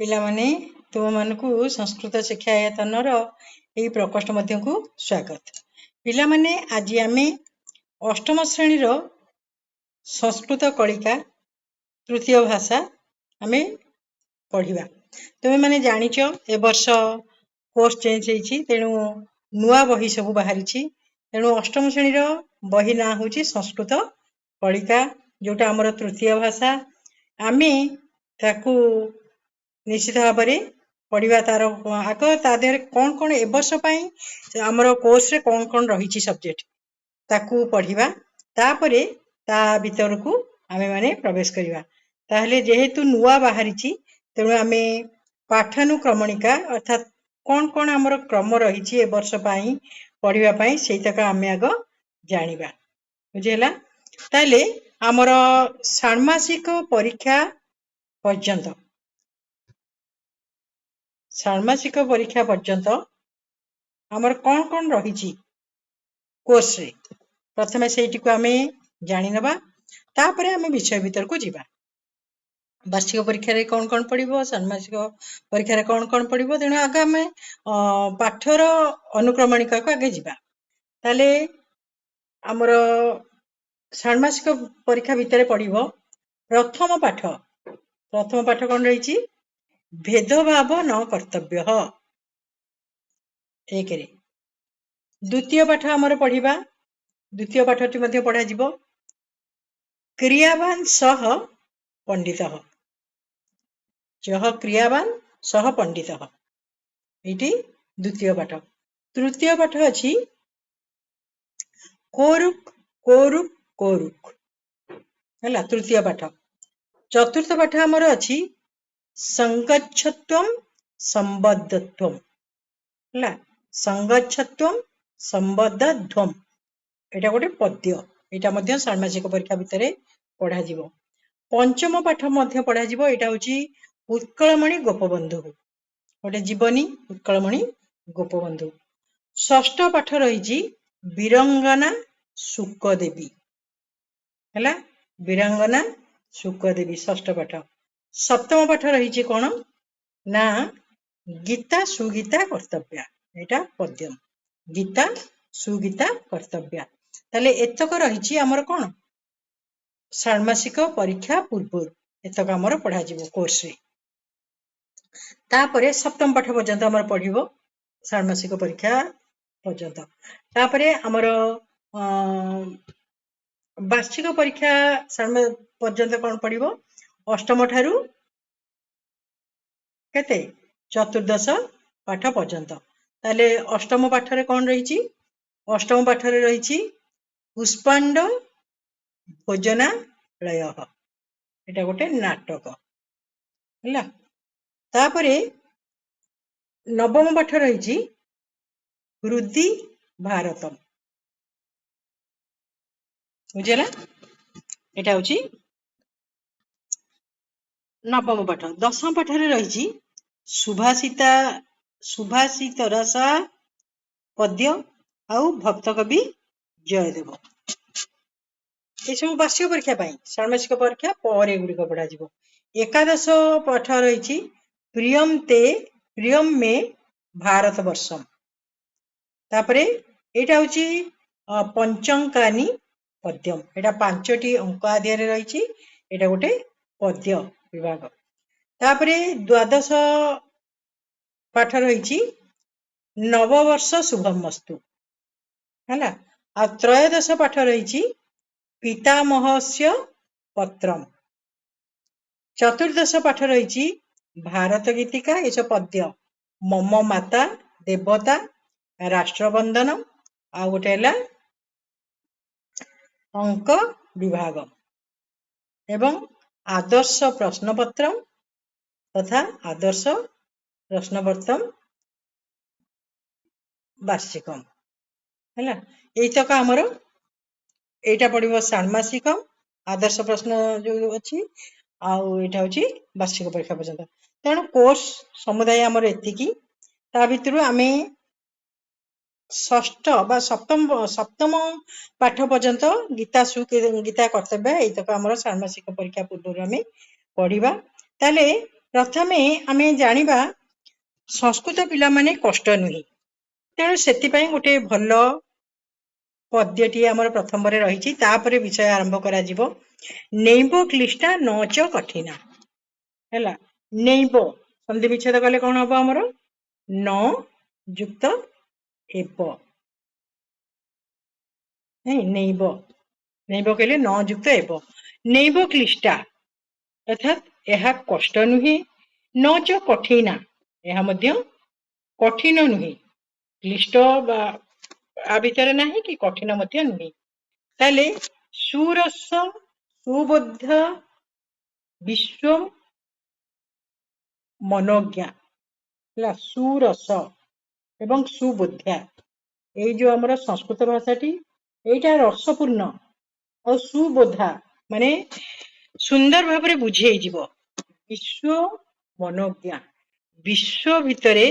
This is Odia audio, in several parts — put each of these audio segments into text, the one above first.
ପିଲାମାନେ ତୁମମାନଙ୍କୁ ସଂସ୍କୃତ ଶିକ୍ଷା ଆୟତନର ଏହି ପ୍ରକୋଷ୍ଠ ମଧ୍ୟକୁ ସ୍ୱାଗତ। ପିଲାମାନେ ଆଜି ଆମେ ଅଷ୍ଟମ ଶ୍ରେଣୀର ସଂସ୍କୃତ କଳିକା ତୃତୀୟ ଭାଷା ଆମେ ପଢ଼ିବା। ତୁମେମାନେ ଜାଣିଛ ଏ ବର୍ଷ କୋର୍ସ ଚେଞ୍ଜ ହେଇଛି, ତେଣୁ ନୂଆ ବହି ସବୁ ବାହାରିଛି। ତେଣୁ ଅଷ୍ଟମ ଶ୍ରେଣୀର ବହି ନାଁ ହେଉଛି ସଂସ୍କୃତ କଳିକା, ଯୋଉଟା ଆମର ତୃତୀୟ ଭାଷା। ଆମେ ତାକୁ ନିଶ୍ଚିତ ଭାବରେ ପଢ଼ିବା। ତାର ଆଗ ତା ଦେହରେ କ'ଣ କ'ଣ ଏ ବର୍ଷ ପାଇଁ ଆମର କୋର୍ସରେ କ'ଣ କ'ଣ ରହିଛି ସବଜେକ୍ଟ ତାକୁ ପଢ଼ିବା, ତାପରେ ତା ଭିତରକୁ ଆମେମାନେ ପ୍ରବେଶ କରିବା। ତାହେଲେ ଯେହେତୁ ନୂଆ ବାହାରିଛି, ତେଣୁ ଆମେ ପାଠାନୁକ୍ରମଣିକା ଅର୍ଥାତ୍ କ'ଣ କ'ଣ ଆମର କ୍ରମ ରହିଛି ଏ ବର୍ଷ ପାଇଁ ପଢ଼ିବା ପାଇଁ ସେଇତକ ଆମେ ଆଗ ଜାଣିବା। ବୁଝିହେଲା? ତାହେଲେ ଆମର ଷାଣ୍ମାସିକ ପରୀକ୍ଷା ପର୍ଯ୍ୟନ୍ତ ଆମର କ'ଣ କ'ଣ ରହିଛି କୋର୍ସରେ, ପ୍ରଥମେ ସେଇଟିକୁ ଆମେ ଜାଣିନେବା, ତାପରେ ଆମେ ବିଷୟ ଭିତରକୁ ଯିବା। ବାର୍ଷିକ ପରୀକ୍ଷାରେ କ'ଣ କ'ଣ ପଡ଼ିବ, ଷାଣ୍ମାସିକ ପରୀକ୍ଷାରେ କ'ଣ କ'ଣ ପଡ଼ିବ, ତେଣୁ ଆଗ ଆମେ ପାଠର ଅନୁକ୍ରମଣିକାକୁ ଆଗେ ଯିବା। ତାହେଲେ ଆମର ଷାଣ୍ମାସିକ ପରୀକ୍ଷା ଭିତରେ ପଡ଼ିବ ପ୍ରଥମ ପାଠ କ'ଣ ରହିଛି? ଭେଦଭାବ ନ କର୍ତ୍ତବ୍ୟ। ଏକରେ ଦ୍ୱିତୀୟ ପାଠ ଆମର ପଢ଼ିବା, ଦ୍ୱିତୀୟ ପାଠଟି ମଧ୍ୟ ପଢ଼ାଯିବ କ୍ରିୟାବାନ ସହ ପଣ୍ଡିତ। କ୍ରିୟାବାନ ସହ ପଣ୍ଡିତ, ଏଇଟି ଦ୍ୱିତୀୟ ପାଠ। ତୃତୀୟ ପାଠ ଅଛି କୋରୁକ୍ ହେଲା, ତୃତୀୟ ପାଠ। ଚତୁର୍ଥ ପାଠ ଆମର ଅଛି ସଂଗଚ୍ଛତ୍ୱମ୍ ସମ୍ବଦ୍ଧତ୍ୱମ୍ ହେଲା, ସଂଗଚ୍ଛତ୍ୱମ୍ ସମ୍ବଦ୍ଧତ୍ୱମ୍, ଏଇଟା ଗୋଟେ ପଦ୍ୟ। ଏଇଟା ମଧ୍ୟ ଷାଣ୍ମାସିକ ପରୀକ୍ଷା ଭିତରେ ପଢ଼ାଯିବ। ପଞ୍ଚମ ପାଠ ମଧ୍ୟ ପଢ଼ାଯିବ, ଏଇଟା ହେଉଛି ଉତ୍କଳମଣି ଗୋପବନ୍ଧୁ, ଗୋଟେ ଜୀବନୀ ଉତ୍କଳମଣି ଗୋପବନ୍ଧୁ। ଷଷ୍ଠ ପାଠ ରହିଛି ବୀରଙ୍ଗନା ଶୁକଦେବୀ ହେଲା, ବୀରାଙ୍ଗନା ଶୁକଦେବୀ ଷଷ୍ଠ ପାଠ। ସପ୍ତମ ପାଠ ରହିଛି କ'ଣ ନା ଗୀତା ସୁଗୀତା କର୍ତ୍ତବ୍ୟା, ଏଇଟା ପଦ୍ୟ, ଗୀତା ସୁଗୀତା କର୍ତ୍ତବ୍ୟା। ତାହେଲେ ଏତକ ରହିଛି ଆମର କ'ଣ ଷାଣ୍ମାସିକ ପରୀକ୍ଷା ପୂର୍ବରୁ, ଏତକ ଆମର ପଢ଼ାଯିବ କୋର୍ସରେ। ତାପରେ ସପ୍ତମ ପାଠ ପର୍ଯ୍ୟନ୍ତ ଆମର ପଢ଼ିବ ଷାଣ୍ମାସିକ ପରୀକ୍ଷା ପର୍ଯ୍ୟନ୍ତ। ତାପରେ ଆମର ବାର୍ଷିକ ପରୀକ୍ଷା ପର୍ଯ୍ୟନ୍ତ କ'ଣ ପଡ଼ିବ? ଅଷ୍ଟମ ଠାରୁ କେତେ ଚତୁର୍ଦ୍ଦଶ ପାଠ ପର୍ଯ୍ୟନ୍ତ। ତାହେଲେ ଅଷ୍ଟମ ପାଠରେ କ'ଣ ରହିଛି? ଅଷ୍ଟମ ପାଠରେ ରହିଛି ପୁଷ୍ପାଣ୍ଡ ଭୋଜନାଳୟ, ଏଇଟା ଗୋଟେ ନାଟକ ହେଲା। ତାପରେ ନବମ ପାଠ ରହିଛି ହୃଦି ଭାରତମ୍, ବୁଝିହେଲା? ଏଇଟା ହେଉଛି ନବମ ପାଠ। ଦଶମ ପାଠରେ ରହିଛି ସୁଭାଷିତ ରସ ପଦ୍ୟ ଆଉ ଭକ୍ତକବି ଜୟଦେବ। ଏସବୁ ବାର୍ଷିକ ପରୀକ୍ଷା ପାଇଁ, ଷାଣ୍ମାସିକ ପରୀକ୍ଷା ପରେ ଏଗୁଡ଼ିକ ପଢ଼ାଯିବ। ଏକାଦଶ ପାଠ ରହିଛି ପ୍ରିୟମ୍ ମେ ଭାରତ ବର୍ଷମ୍। ତାପରେ ଏଇଟା ହେଉଛି ପଞ୍ଚଙ୍କାନି ପଦ୍ୟମ୍, ଏଇଟା 5ଟି ଅଙ୍କ ଆଦିରେ ରହିଛି, ଏଇଟା ଗୋଟେ ପଦ୍ୟ ବିଭାଗ। ତାପରେ ଦ୍ୱାଦଶ ପାଠ ରହିଛି ନବବର୍ଷ ଶୁଭମସ୍ତୁ ହେଲା। ଆଉ ତ୍ରୟୋଦଶ ପାଠ ରହିଛି ପିତାମହସ୍ୟ ପତ୍ରମ୍। ଚତୁର୍ଦ୍ଦଶ ପାଠ ରହିଛି ଭାରତ ଗୀତିକା, ଏସବୁ ପଦ୍ୟ, ମମ ମାତା ଦେବତା, ରାଷ୍ଟ୍ରବନ୍ଦନ, ଆଉ ଗୋଟେ ହେଲା ଅଙ୍କ ବିଭାଗ ଏବଂ ଆଦର୍ଶ ପ୍ରଶ୍ନପତ୍ର ତଥା ଆଦର୍ଶ ପ୍ରଶ୍ନପତ୍ରମ୍ ବାର୍ଷିକମ୍ ହେଲା। ଏଇତକ ଆମର ଏଇଟା ପଡ଼ିବ ଷାଣ୍ମାସିକ ଆଦର୍ଶ ପ୍ରଶ୍ନ ଯୋଉ ଅଛି, ଆଉ ଏଇଟା ହେଉଛି ବାର୍ଷିକ ପରୀକ୍ଷା ପର୍ଯ୍ୟନ୍ତ। ତେଣୁ କୋର୍ସ ସମୁଦାୟ ଆମର ଏତିକି। ତା ଭିତରୁ ଆମେ ଷଷ୍ଠ ବା ସପ୍ତମ ପାଠ ପର୍ଯ୍ୟନ୍ତ ଗୀତା କର୍ତ୍ତବ୍ୟ, ଏଇତକ ଆମର ଷାଣ୍ମାସିକ ପରୀକ୍ଷା ପୂର୍ବରୁ ଆମେ ପଢ଼ିବା। ତାହେଲେ प्रथमे आमे जानिबा संस्कृत पिला माने कष्ट नुहे तेणु से गोटे भल पद्यटी आमर प्रथम रही तापर विषय आरंभ करा जीवो नैब क्लिष्टा न च कठिना है नैब संधि विच्छेद कले कौन हम आमर न युक्त एब नैब नैब कहले न युक्त एब नैब क्लिष्टा अर्थात यह कष्ट नुहे न च कठिना यह मध्य कठिन नुहे क्लिष्ट आ भितर ना कि कठिन मध्य नुहे ताले सुरस सुबोध विश्व मनोज्ञा सुरस एवं सुबोध्या ये जो आमर संस्कृत भाषाटी यहीटा रसपूर्ण और सुबोधा माने सुंदर भाव बुझे विश्व मनोज्ञा विश्व भितरे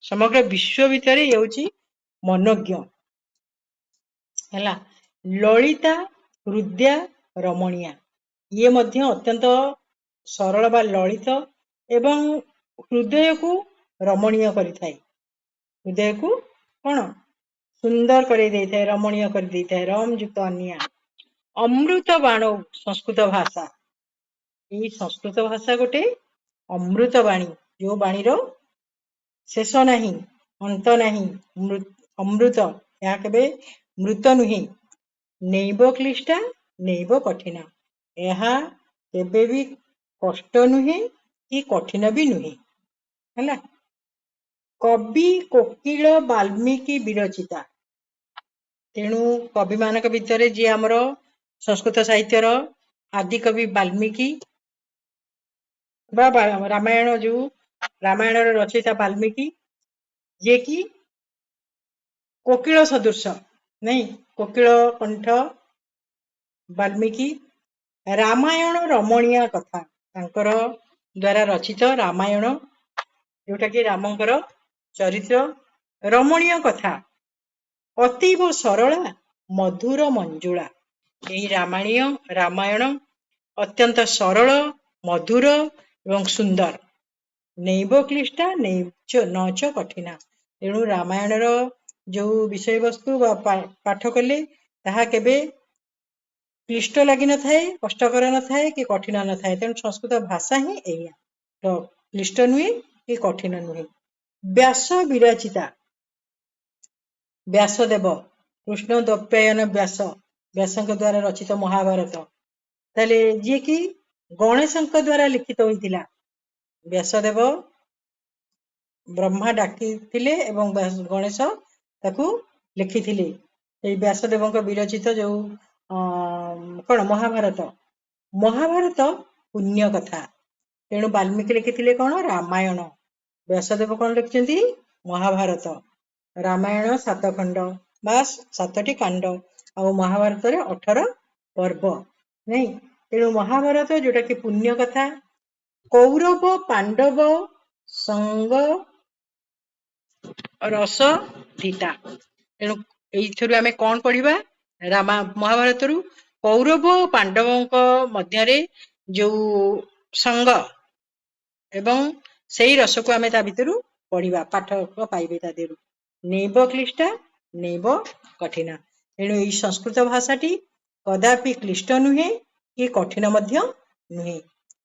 समग्र विश्व भितरे ये मनोज्ञ है ललिता हृदया रमणीया ये मध्य अत्यंत सरल बा ललित एवं हृदय को रमणीय करिथाय हृदय को कौन सुंदर कर रमणीय कर रम युक्त अन्या अमृत बाण संस्कृत भाषा ये संस्कृत भाषा गोटे अमृत बाणी जो बाणी रो शेष नहीं अंत नहीं अमृत या केबे मृत नुहे नैब क्लिष्टा नैब कठिना यह केबे भी कष्ट नुहे कि कठिन भी नुहे है कवि कोकिल वाल्मीकि विरचिता तेणु कवि मानक भितर जी आमर संस्कृत साहित्यर आदि कवि वाल्मीकि रामायण जो रामायण रचयिता वाल्मीकि जे कि कोकिल सदृश नहीं कोकिल कंठ वाल्मीकि रामायण रमणीय कथा तांकर द्वारा रचित रामायण जोटा कि रामंकर चरित्र रमणीय कथा अतीव सरला मधुर मंजुला यही रामायण अत्यंत सरल मधुर एवं सुंदर नैब क्लिष्टा न च कठिना तेणु रामायण जो विषय वस्तु पाठ कले ताहा केबे क्लिष्ट लगी न थाए कष्टकर न थाए कि कठिन न थाए तेणु संस्कृत भाषा ही एया तो क्लिष्ट नुहे कि कठिन नुहे व्यास विरचिता व्यासदेव कृष्ण द्वैपायन व्यास द्वारा रचित महाभारत ताले जी कि गणेश द्वारा लिखित होइतिला व्यासदेव ब्रह्मा डाकी एवं गणेश ताकू लिखिथिले व्यासदेव विरचित जो कौन महाभारत पुण्य कथा तेणु वाल्मीकि लिखिथिले कौन रामायण व्यासदेव कौन लिखिछन्ति महाभारत रामायण 7 खंड बास 7टी कांड और महाभारत 18 पर्व नहीं तेणु महाभारत जोटा कि पुण्य कथा कौरव पांडव संग रस गीता तेणु एइथरु आमे कौन पढ़िबा महाभारत रु कौरव पांडवों मध्य जो संग एवं सेई रस को आमे ता भितरु पढ़िबा पाठक पाइबे ता देरु नैब क्लिष्टा नैब कठिना तेणु यही संस्कृत भाषाटी कदापि क्लिष्ट नुहे कि कठिन मध्य नुहे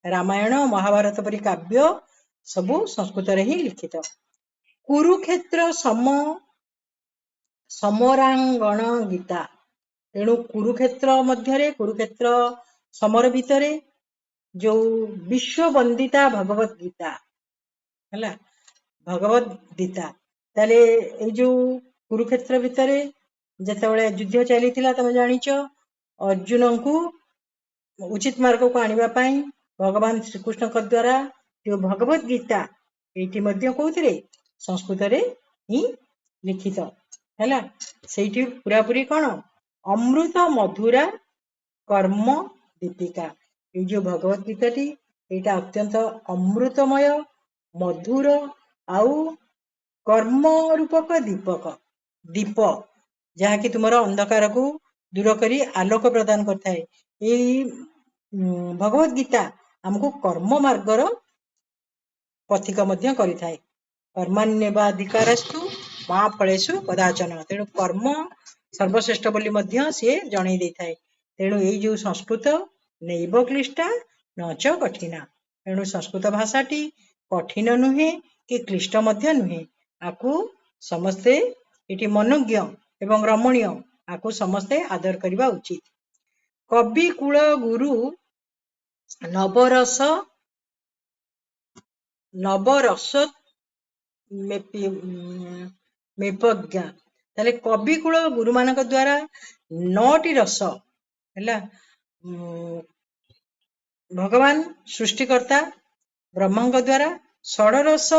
रामायण महाभारत परि काव्य सबु संस्कृत रे ही लिखित कुरुक्षेत्र समरांगण गीता तेणु कुरुक्षेत्र मध्य कुरुक्षेत्र समर भितर जो विश्व वंदिता भगवत गीता है भगवत गीता ताले ए जो कुरुक्षेत्र भितर जिते युद्ध चली तुम जाच अर्जुन को उचित मार्ग को आने भगवान श्रीकृष्ण द्वारा जो भगवत गीता ये कौन संस्कृत रे ही लिखित है से पूरापूरी कौन अमृत मधुरा कर्म दीपिका ये जो भगवत गीता टी यहाँ अत्यंत अमृतमय मधुर आउ कर्म रूपक दीप जहाँकि तुम अंधकार को दूर करी आलोक प्रदान करता है भगवत गीता हमको कर्म मार्गर ପଥିକ ମଧ୍ୟ କରିଥାଏ। କର୍ମାନ୍ୟବାଧିକାରସ୍ତୁ ମା ଫଳେଷୁ କଦାଚନ। ତେଣୁ କର୍ମ ସର୍ବଶ୍ରେଷ୍ଠ ବୋଲି ମଧ୍ୟ ସିଏ ଜଣେଇ ଦେଇଥାଏ। ତେଣୁ ଏଇ ଯୋଉ ସଂସ୍କୃତ ନୈବ କ୍ଲିଷ୍ଟା ନଚ କଠିନା। ତେଣୁ ସଂସ୍କୃତ ଭାଷାଟି କଠିନ ନୁହେଁ କି କ୍ଲିଷ୍ଟ ମଧ୍ୟ ନୁହେଁ। ଆକୁ ସମସ୍ତେ ଏଠି ମନୋଜ୍ଞ ଏବଂ ରମଣୀୟ, ଆକୁ ସମସ୍ତେ ଆଦର କରିବା ଉଚିତ। କବି କୁଳ ଗୁରୁ ନବରସ ମେପଜ୍ଞା। ତାହେଲେ କବି କୁଳ ଗୁରୁମାନଙ୍କ ଦ୍ୱାରା 9ଟି ରସ ହେଲା, ଭଗବାନ ସୃଷ୍ଟିକର୍ତ୍ତା ବ୍ରହ୍ମାଙ୍କ ଦ୍ୱାରା ଷଡ଼ରସ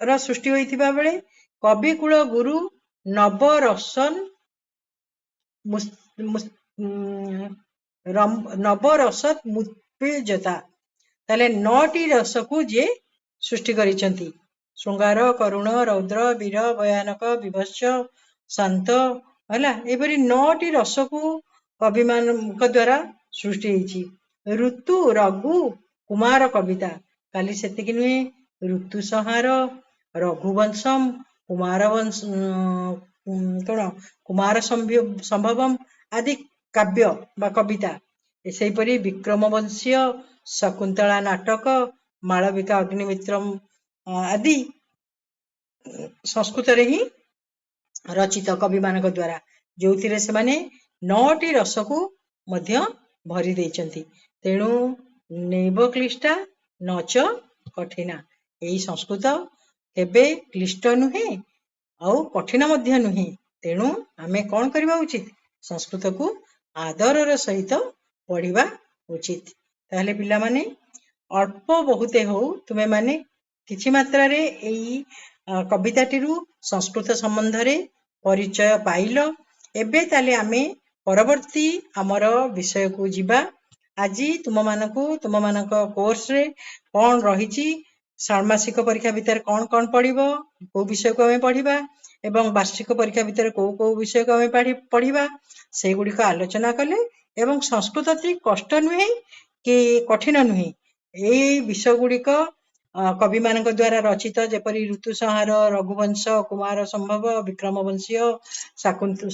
ର ସୃଷ୍ଟି ହୋଇଥିବା ବେଳେ କବି କୁଳ ଗୁରୁ ନବରସନ ନବରସତ ମୁତ୍ପେଜତା। ତାହେଲେ 9ଟି ରସକୁ ଯିଏ ସୃଷ୍ଟି କରିଛନ୍ତି, ଶୃଙ୍ଗାର, କରୁଣ, ରୌଦ୍ର, ବୀର, ଭୟାନକ, ବିଭତ୍ସ, ଶାନ୍ତ, ହେଲା, ଏପରି 9ଟି ରସକୁ କବିମାନଙ୍କ ଦ୍ୱାରା ସୃଷ୍ଟି ହେଇଛି। ଋତୁ, ରଘୁ, କୁମାର କବିତା, ଖାଲି ସେତିକି ନୁହେଁ, ଋତୁ ସଂହାର, ରଘୁବଂଶମ, କୁମାର ସମ୍ଭବମ ଆଦି କାବ୍ୟ ବା କବିତା, ସେହିପରି ବିକ୍ରମ ବଂଶୀୟ, ଶକୁନ୍ତଳା ନାଟକ, ମାଳବିକା ଅଗ୍ନିମିତ୍ରମ ଆଦି ସଂସ୍କୃତରେ ହିଁ ରଚିତ କବିମାନଙ୍କ ଦ୍ୱାରା, ଯୋଉଥିରେ ସେମାନେ 9ଟି ରସକୁ ମଧ୍ୟ ଭରି ଦେଇଛନ୍ତି। ତେଣୁ ନୈବ କ୍ଲିଷ୍ଟା ନଚ କଠିନା। ଏଇ ସଂସ୍କୃତ କେବେ କ୍ଲିଷ୍ଟ ନୁହେଁ ଆଉ କଠିନ ମଧ୍ୟ ନୁହେଁ। ତେଣୁ ଆମେ କଣ କରିବା ଉଚିତ? ସଂସ୍କୃତକୁ ଆଦରର ସହିତ ପଢିବା ଉଚିତ। ତାହେଲେ ପିଲାମାନେ, ଅଳ୍ପ ବହୁତେ ହଉ ତୁମେମାନେ କିଛି ମାତ୍ରାରେ ଏଇ କବିତାଟିରୁ ସଂସ୍କୃତ ସମ୍ବନ୍ଧରେ ପରିଚୟ ପାଇଲ। ଏବେ ତାହେଲେ ଆମେ ପରବର୍ତ୍ତୀ ଆମର ବିଷୟକୁ ଯିବା। ଆଜି ତୁମମାନଙ୍କ କୋର୍ସରେ କଣ ରହିଛି, ଷାଣ୍ମାସିକ ପରୀକ୍ଷା ଭିତରେ କଣ କଣ ପଢିବ, କୋଉ ବିଷୟକୁ ଆମେ ପଢିବା ଏବଂ ବାର୍ଷିକ ପରୀକ୍ଷା ଭିତରେ କୋଉ କୋଉ ବିଷୟକୁ ଆମେ ପଢିବା, ସେଗୁଡିକ ଆଲୋଚନା କଲେ ଏବଂ ସଂସ୍କୃତ ଅତି କଷ୍ଟ ନୁହେଁ କି କଠିନ ନୁହେଁ। ଏଇ ବିଷୟ ଗୁଡ଼ିକ କବିମାନଙ୍କ ଦ୍ୱାରା ରଚିତ, ଯେପରି ଋତୁ ସଂହାର, ରଘୁବଂଶ, କୁମାର ସମ୍ଭବ, ବିକ୍ରମ ବଂଶୀୟ,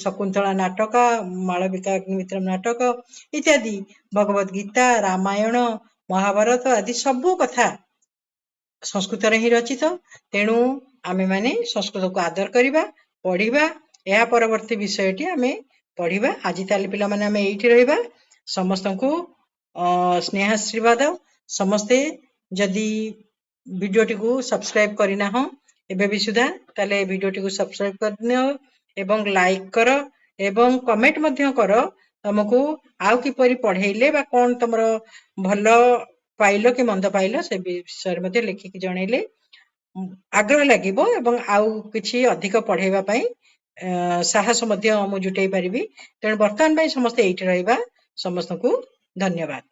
ଶକୁନ୍ତଳା ନାଟକ, ମାଳବିକା ଅଗ୍ନିମିତ୍ରମ ନାଟକ ଇତ୍ୟାଦି, ଭଗବତ ଗୀତା, ରାମାୟଣ, ମହାଭାରତ ଆଦି ସବୁ କଥା ସଂସ୍କୃତରେ ହିଁ ରଚିତ। ତେଣୁ ଆମେମାନେ ସଂସ୍କୃତକୁ ଆଦର କରିବା, ପଢିବା। ଏହା ପରବର୍ତ୍ତୀ ବିଷୟଟି ଆମେ ପଢିବା। ଆଜି ତାହେଲେ ପିଲାମାନେ ଆମେ ଏଇଠି ରହିବା। ସମସ୍ତଙ୍କୁ ସ୍ନେହାଶୀର୍ବାଦ। ସମସ୍ତେ ଯଦି ଭିଡ଼ିଓଟିକୁ ସବସ୍କ୍ରାଇବ କରିନାହଁ ଏବେ ବି ସୁଦ୍ଧା, ତାହେଲେ ଭିଡ଼ିଓଟିକୁ ସବସ୍କ୍ରାଇବ କରିନିଅ ଏବଂ ଲାଇକ୍ କର ଏବଂ କମେଣ୍ଟ ମଧ୍ୟ କର। ତମକୁ ଆଉ କିପରି ପଢେଇଲେ ବା କଣ ତମର ଭଲ ପାଇଲ କି ମନ୍ଦ ପାଇଲ ସେ ବିଷୟରେ ମଧ୍ୟ ଲେଖିକି ଜଣେଇଲେ ଆଗ୍ରହ ଲାଗିବ ଏବଂ ଆଉ କିଛି ଅଧିକ ପଢେଇବା ପାଇଁ ସାହସ ମଧ୍ୟ ମୁଁ ଜୁଟେଇ ପାରିବି। ତେଣୁ ବର୍ତ୍ତମାନ ପାଇଁ ସମସ୍ତେ ଏଇଠି ରହିବା। ସମସ୍ତଙ୍କୁ ଧନ୍ୟବାଦ।